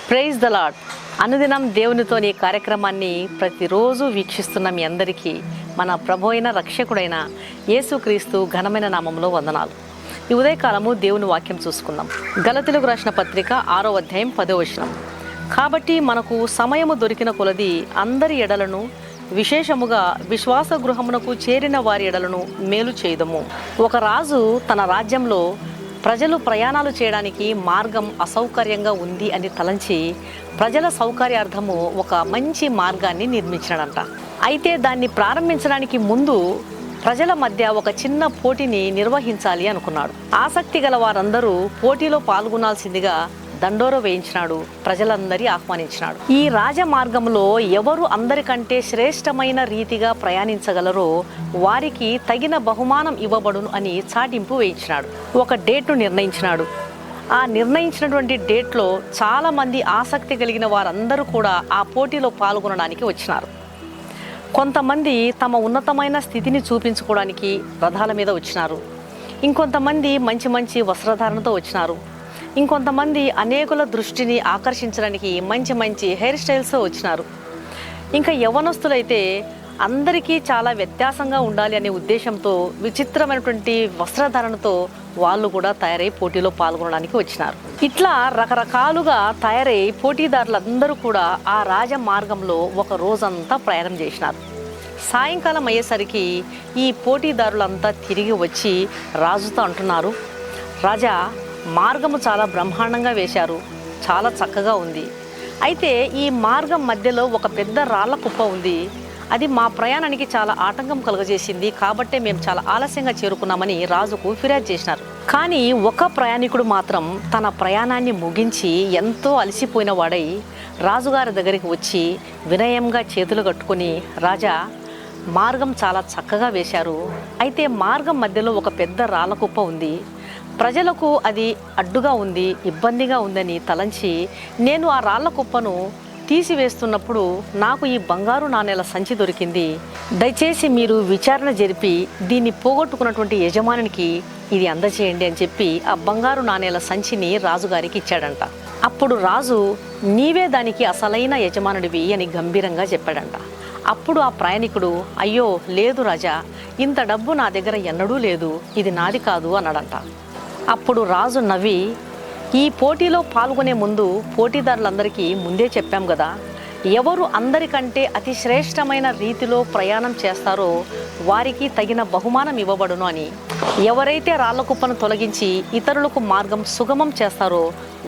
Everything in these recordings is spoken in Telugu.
Praise the lord. అనుదినం దేవునితోని కార్యక్రమాన్ని ప్రతిరోజు వీక్షిస్తున్న మీ అందరికీ మన ప్రభు అయిన రక్షకుడైన యేసుక్రీస్తు ఘనమైన నామంలో వందనాలు. ఈ ఉదయకాలము దేవుని వాక్యం చూసుకుందాం. గలతీయులకు రాసిన పత్రిక 6వ అధ్యాయం 10వ వచనం. కాబట్టి మనకు సమయము దొరికిన కొలది అందరి ఎడలను, విశేషముగా విశ్వాస గృహమునకు చేరిన వారి ఎడలను మేలు చేయదము. ఒక రాజు తన రాజ్యంలో ప్రజలు ప్రయాణాలు చేయడానికి మార్గం అసౌకర్యంగా ఉంది అని తలంచి ప్రజల సౌకర్యార్థము ఒక మంచి మార్గాన్ని నిర్మించాడంట. అయితే దాన్ని ప్రారంభించడానికి ముందు ప్రజల మధ్య ఒక చిన్న పోటీని నిర్వహించాలి అనుకున్నాడు. ఆసక్తి గల వారందరూ పోటీలో పాల్గొనాల్సిందిగా దండోర వేయించినాడు. ప్రజలందరి ఆహ్వానించినాడు. ఈ రాజమార్గంలో ఎవరు అందరికంటే శ్రేష్టమైన రీతిగా ప్రయాణించగలరో వారికి తగిన బహుమానం ఇవ్వబడును అని చాటింపు వేయించినాడు. ఒక డేట్ను నిర్ణయించినాడు. ఆ నిర్ణయించినటువంటి డేట్లో చాలామంది ఆసక్తి కలిగిన వారందరూ కూడా ఆ పోటీలో పాల్గొనడానికి వచ్చినారు. కొంతమంది తమ ఉన్నతమైన స్థితిని చూపించుకోవడానికి రథాల మీద వచ్చినారు. ఇంకొంతమంది మంచి మంచి వస్త్రధారణతో వచ్చినారు. ఇంకొంతమంది అనేకుల దృష్టిని ఆకర్షించడానికి మంచి మంచి హెయిర్ స్టైల్స్తో వచ్చినారు. ఇంకా యవ్వనస్తులైతే అందరికీ చాలా వ్యత్యాసంగా ఉండాలి అనే ఉద్దేశంతో విచిత్రమైనటువంటి వస్త్రధారణతో వాళ్ళు కూడా తయారై పోటీలో పాల్గొనడానికి వచ్చినారు. ఇట్లా రకరకాలుగా తయారై పోటీదారులందరూ కూడా ఆ రాజ మార్గంలో ఒక రోజంతా ప్రయాణం చేసినారు. సాయంకాలం అయ్యేసరికి ఈ పోటీదారులంతా తిరిగి వచ్చి రాజుతో అంటున్నారు, రాజా, మార్గము చాలా బ్రహ్మాండంగా వేశారు, చాలా చక్కగా ఉంది. అయితే ఈ మార్గం మధ్యలో ఒక పెద్ద రాళ్ల కుప్ప ఉంది. అది మా ప్రయాణానికి చాలా ఆటంకం కలుగజేసింది. కాబట్టే మేము చాలా ఆలస్యంగా చేరుకున్నామని రాజుకు ఫిర్యాదు చేసినారు. కానీ ఒక ప్రయాణికుడు మాత్రం తన ప్రయాణాన్ని ముగించి ఎంతో అలసిపోయిన వాడై రాజుగారి దగ్గరికి వచ్చి వినయంగా చేతులు కట్టుకొని, రాజా, మార్గం చాలా చక్కగా వేశారు. అయితే మార్గం మధ్యలో ఒక పెద్ద రాళ్ల కుప్ప ఉంది. ప్రజలకు అది అడ్డుగా ఉంది, ఇబ్బందిగా ఉందని తలంచి నేను ఆ రాళ్ల కుప్పను తీసివేస్తున్నప్పుడు నాకు ఈ బంగారు నాణేల సంచి దొరికింది. దయచేసి మీరు విచారణ జరిపి దీన్ని పోగొట్టుకున్నటువంటి యజమానికి ఇది అందజేయండి అని చెప్పి ఆ బంగారు నాణేల సంచిని రాజుగారికి ఇచ్చాడంట. అప్పుడు రాజు, నీవే దానికి అసలైన యజమానుడివి అని గంభీరంగా చెప్పాడంట. అప్పుడు ఆ ప్రయాణికుడు, అయ్యో లేదు రాజా, ఇంత డబ్బు నా దగ్గర ఎన్నడూ లేదు, ఇది నాది కాదు అన్నాడంట. అప్పుడు రాజు నవ్వి, ఈ పోటీలో పాల్గొనే ముందు పోటీదారులందరికీ ముందే చెప్పాం కదా, ఎవరు అందరికంటే అతి శ్రేష్టమైన రీతిలో ప్రయాణం చేస్తారో వారికి తగిన బహుమానం ఇవ్వబడును అని. ఎవరైతే రాళ్ల కుప్పను తొలగించి ఇతరులకు మార్గం సుగమం చేస్తారో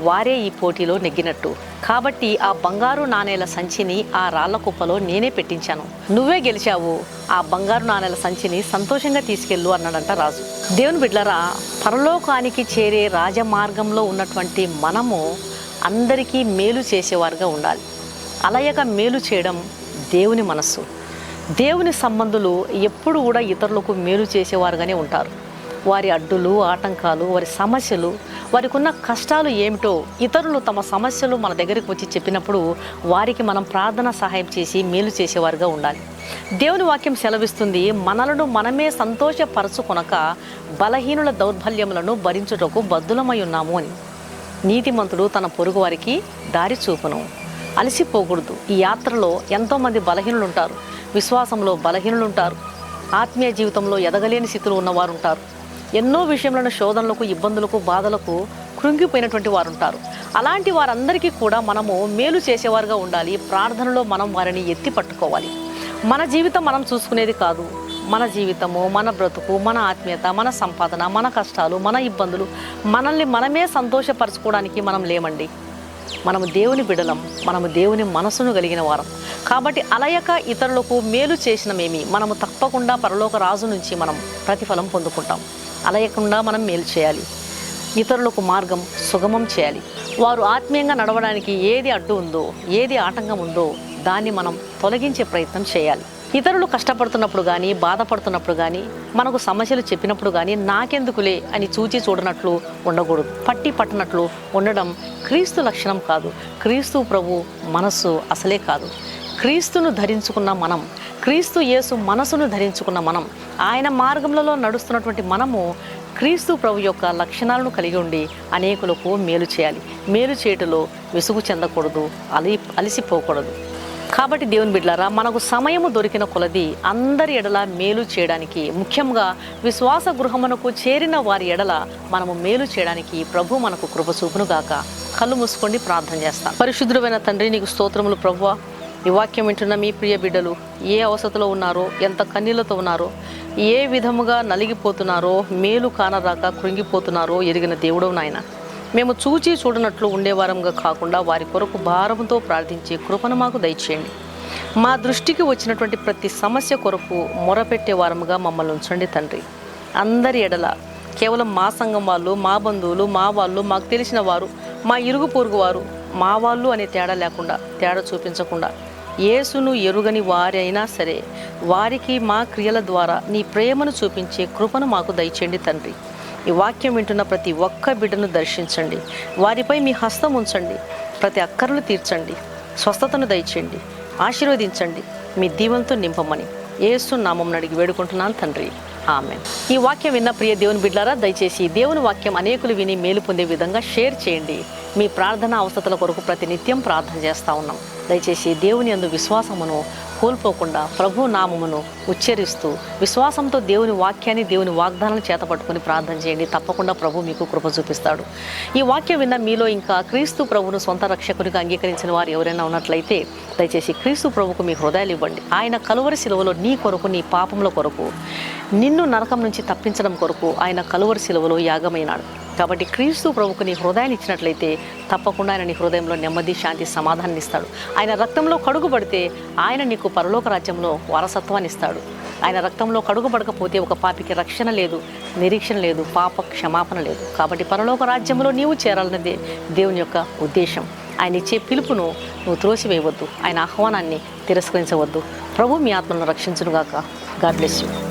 వారే ఈ పోటీలో నెగ్గినట్టు. కాబట్టి ఆ బంగారు నాణేల సంచిని ఆ రాళ్ల కుప్పలో నేనే పెట్టించాను. నువ్వే గెలిచావు. ఆ బంగారు నాణేల సంచిని సంతోషంగా తీసుకెళ్ళు అన్నాడంట రాజు. దేవుని బిడ్డలారా, పరలోకానికి చేరే రాజమార్గంలో ఉన్నటువంటి మనము అందరికీ మేలు చేసేవారుగా ఉండాలి. అలయక మేలు చేయడం దేవుని మనస్సు. దేవుని సంబంధులు ఎప్పుడు కూడా ఇతరులకు మేలు చేసేవారుగానే ఉంటారు. వారి అడ్డులు, ఆటంకాలు, వారి సమస్యలు, వారికి ఉన్న కష్టాలు ఏమిటో ఇతరులు తమ సమస్యలు మన దగ్గరికి వచ్చి చెప్పినప్పుడు వారికి మనం ప్రార్థన సహాయం చేసి మేలు చేసేవారుగా ఉండాలి. దేవుని వాక్యం సెలవిస్తుంది, మనలను మనమే సంతోషపరచుకొనక బలహీనుల దౌర్బల్యములను భరించుటకు బద్దులమై ఉన్నాము అని. నీతిమంతుడు తన పొరుగు వారికి దారి చూపును. అలసిపోకూడదు. ఈ యాత్రలో ఎంతోమంది బలహీనులు ఉంటారు. విశ్వాసంలో బలహీనులు ఉంటారు. ఆత్మీయ జీవితంలో ఎదగలేని స్థితిలో ఉన్నవారు ఉంటారు. ఎన్నో విషయంలో శోధనలకు, ఇబ్బందులకు, బాధలకు కృంగిపోయినటువంటి వారు ఉంటారు. అలాంటి వారందరికీ కూడా మనము మేలు చేసేవారుగా ఉండాలి. ప్రార్థనలో మనం వారిని ఎత్తి పట్టుకోవాలి. మన జీవితం మనం చూసుకునేది కాదు. మన జీవితము, మన బ్రతుకు, మన ఆత్మీయత, మన సంపాదన, మన కష్టాలు, మన ఇబ్బందులు, మనల్ని మనమే సంతోషపరచుకోవడానికి మనం లేమండి. మనము దేవుని బిడలం. మనము దేవుని మనసును కలిగిన వారం. కాబట్టి అలయక ఇతరులకు మేలు చేసినమేమి మనము తప్పకుండా పరలోక రాజు నుంచి మనం ప్రతిఫలం పొందుకుంటాం. అలయకుండా మనం మేలు చేయాలి. ఇతరులకు మార్గం సుగమం చేయాలి. వారు ఆత్మీయంగా నడవడానికి ఏది అడ్డు ఉందో, ఏది ఆటంకం ఉందో దాన్ని మనం తొలగించే ప్రయత్నం చేయాలి. ఇతరులు కష్టపడుతున్నప్పుడు కానీ, బాధపడుతున్నప్పుడు కానీ, మనకు సమస్యలు చెప్పినప్పుడు కానీ నాకెందుకులే అని చూచి చూడనట్లు ఉండకూడదు. పట్టి పట్టనట్లు ఉండడం క్రీస్తు లక్షణం కాదు. క్రీస్తు ప్రభు మనస్సు అసలే కాదు. క్రీస్తును ధరించుకున్న మనం, క్రీస్తు యేసు మనసును ధరించుకున్న మనం, ఆయన మార్గంలో నడుస్తున్నటువంటి మనము క్రీస్తు ప్రభు యొక్క లక్షణాలను కలిగి ఉండి అనేకులకు మేలు చేయాలి. మేలు చేయటంలో విసుగు చెందకూడదు, అలసిపోకూడదు. కాబట్టి దేవుని బిడ్డలారా, మనకు సమయము దొరికిన కొలది అందరి ఎడల మేలు చేయడానికి, ముఖ్యంగా విశ్వాస గృహమునకు చేరిన వారి ఎడల మనము మేలు చేయడానికి ప్రభు మనకు కృప చూపును గాక. కళ్ళు మూసుకోండి, ప్రార్థన చేస్తాం. పరిశుద్ధుడైన తండ్రి, నీకు స్తోత్రములు ప్రభువా. ఈ వాక్యం వింటున్న మీ ప్రియ బిడ్డలు ఏ అవసరతలో ఉన్నారో, ఎంత కన్నీళ్లతో ఉన్నారో, ఏ విధముగా నలిగిపోతున్నారో, మేలు కానరాక కృంగిపోతున్నారో ఎరిగిన దేవుడవు నాయన. మేము చూచి చూడనట్లు ఉండేవారంగా కాకుండా వారి కొరకు భారంతో ప్రార్థించే కృపను మాకు దయచేయండి. మా దృష్టికి వచ్చినటువంటి ప్రతి సమస్య కొరకు మొరపెట్టే వారముగా మమ్మల్ని ఉంచండి తండ్రి. అందరి ఎడల కేవలం మా సంఘం వాళ్ళు, మా బంధువులు, మా వాళ్ళు, మాకు తెలిసిన వారు, మా ఇరుగు పొరుగు వారు, మా వాళ్ళు అనే తేడా లేకుండా, తేడా చూపించకుండా, యేసును ఎరుగని వారి అయినా సరే వారికి మా క్రియల ద్వారా నీ ప్రేమను చూపించే కృపను మాకు దయచేయండి తండ్రి. ఈ వాక్యం వింటున్న ప్రతి ఒక్క బిడ్డను దర్శించండి. వారిపై మీ హస్తం ఉంచండి. ప్రతి అక్కర్లు తీర్చండి. స్వస్థతను దయచేయండి. ఆశీర్వదించండి. మీ దీవెనతో నింపమని యేసు నామమున అడిగి వేడుకుంటున్నాను తండ్రి. ఆమేన్. ఈ వాక్యం విన్న ప్రియ దేవుని బిడ్డలారా, దయచేసి దేవుని వాక్యం అనేకులు విని మేలు పొందే విధంగా షేర్ చేయండి. మీ ప్రార్థన అవసరతల కొరకు ప్రతినిత్యం ప్రార్థన చేస్తూ ఉన్నాం. దయచేసి దేవుని యందు విశ్వాసమును కోల్పోకుండా ప్రభు నామమును ఉచ్చరిస్తూ విశ్వాసంతో దేవుని వాక్యాన్ని, దేవుని వాగ్దానాలను చేతపట్టుకుని ప్రార్థన చేయండి. తప్పకుండా ప్రభు మీకు కృప చూపిస్తాడు. ఈ వాక్యం విన్న మీలో ఇంకా క్రీస్తు ప్రభువును సొంత రక్షకునిగా అంగీకరించిన వారు ఎవరైనా ఉన్నట్లయితే దయచేసి క్రీస్తు ప్రభువుకు మీ హృదయాలు ఇవ్వండి. ఆయన కలువరి శిలువలో నీ కొరకు, నీ పాపముల కొరకు, నిన్ను నరకం నుంచి తప్పించడం కొరకు ఆయన కలువరి శిలువలో యాగమైనాడు. కాబట్టి క్రీస్తు ప్రభువుకు నీ హృదయాన్ని ఇచ్చినట్లయితే తప్పకుండా ఆయన నీ హృదయంలో నెమ్మది, శాంతి, సమాధానం ఇస్తాడు. ఆయన రక్తంలో కడుగుబడితే ఆయన నీకు పరలోక రాజ్యంలో వారసత్వాన్ని ఇస్తాడు. ఆయన రక్తంలో కడుగుబడకపోతే ఒక పాపికి రక్షణ లేదు, నిరీక్షణ లేదు, పాప క్షమాపణ లేదు. కాబట్టి పరలోక రాజ్యంలో నీవు చేరాలన్నదే దేవుని యొక్క ఉద్దేశం. ఆయన ఇచ్చే పిలుపును నువ్వు త్రోసివేయవద్దు. ఆయన ఆహ్వానాన్ని తిరస్కరించవద్దు. ప్రభు మీ ఆత్మను రక్షించునుగాక. God bless you.